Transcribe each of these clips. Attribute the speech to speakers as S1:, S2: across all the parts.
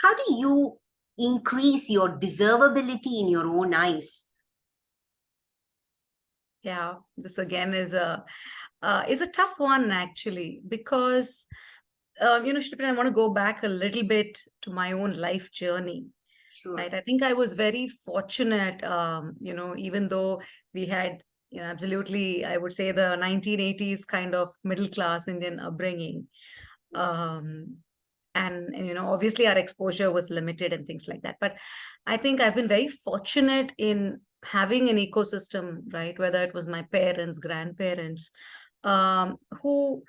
S1: how do you increase your deservability in your own eyes?
S2: Yeah, this again is a tough one actually, because Shripan, I want to go back a little bit to my own life journey.
S1: Sure.
S2: Right, I think I was very fortunate. Even though we had, absolutely, I would say the 1980s kind of middle class Indian upbringing, and obviously our exposure was limited and things like that. But I think I've been very fortunate in having an ecosystem, right? Whether it was my parents, grandparents, who,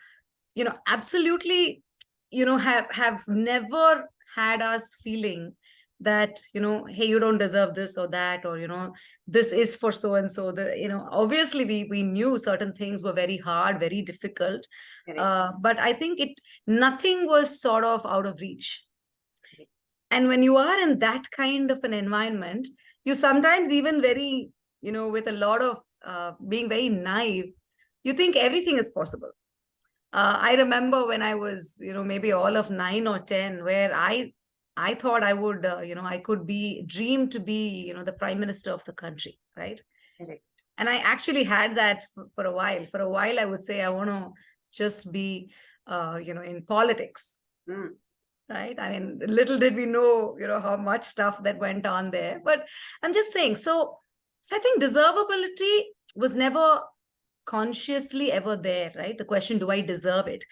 S2: absolutely, have never had us feeling that, hey, you don't deserve this or that, or, this is for so and so. Obviously we knew certain things were very hard, very difficult. But I think nothing was sort of out of reach. And when you are in that kind of an environment, you sometimes even very, with a lot of being very naive, you think everything is possible. I remember when I was, maybe all of 9 or 10, where I thought I would, I could dream to be, the prime minister of the country, right?
S1: Correct.
S2: And I actually had that for a while. For a while, I would say I want to just be, in politics. Right? I mean, little did we know, how much stuff that went on there. But I'm just saying, so I think deservability was never consciously ever there, right? The question, do I deserve it?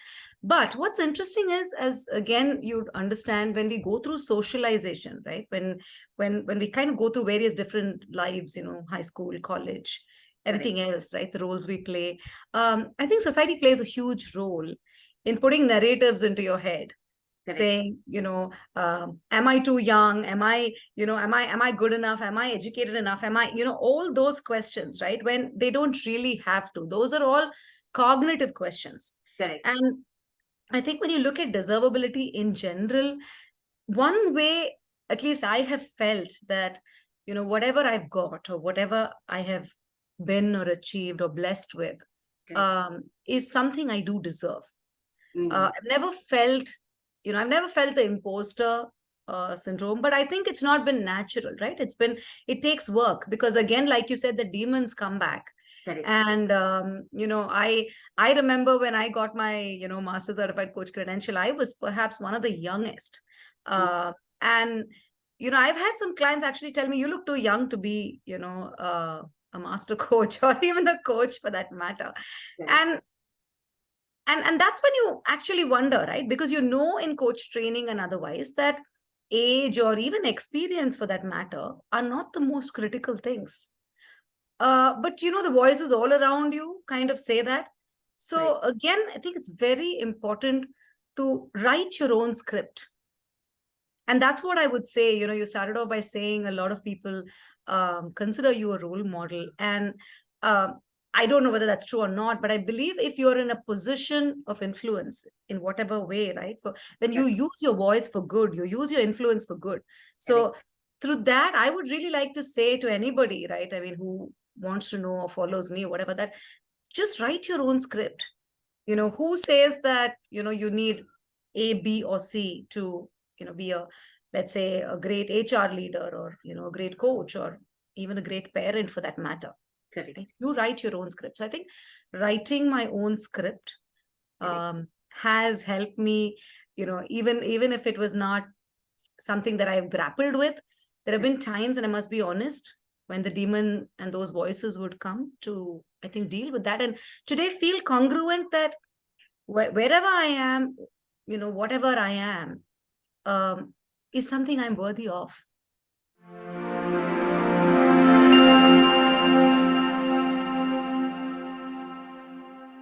S2: But what's interesting is, as again, you understand, when we go through socialization, right? When we kind of go through various different lives, high school, college, everything else, right? The roles we play. I think society plays a huge role in putting narratives into your head. Correct. Saying, am I too young? Am I good enough? Am I educated enough? Am I, all those questions, right? When they don't really have to. Those are all cognitive questions. Correct. And I think when you look at deservability in general, one way, at least I have felt that, whatever I've got or whatever I have been or achieved or blessed with, is something I do deserve. I've never felt the imposter syndrome, but I think it's not been natural, right? It takes work, because again, like you said, the demons come back. Correct. And, I remember when I got my, Master Certified Coach credential, I was perhaps one of the youngest. And, I've had some clients actually tell me, you look too young to be, a master coach or even a coach for that matter. Correct. And that's when you actually wonder, right? Because in coach training and otherwise, that age or even experience for that matter are not the most critical things. But the voices all around you kind of say that. So right. Again, I think it's very important to write your own script. And that's what I would say. You started off by saying a lot of people consider you a role model. And I don't know whether that's true or not, but I believe if you're in a position of influence in whatever way, right, then you use your voice for good, you use your influence for good. So through that, I would really like to say to anybody, right, I mean, who wants to know or follows me or whatever, that just write your own script. Who says that, you need A, B, or C to, be let's say, a great HR leader, or, a great coach, or even a great parent for that matter. Correct. Right? You write your own script. So I think writing my own script has helped me, even if it was not something that I've grappled with, there have been times, and I must be honest, when the demon and those voices would come to, I think, deal with that. And today feel congruent that wherever I am, whatever I am, is something I'm worthy of.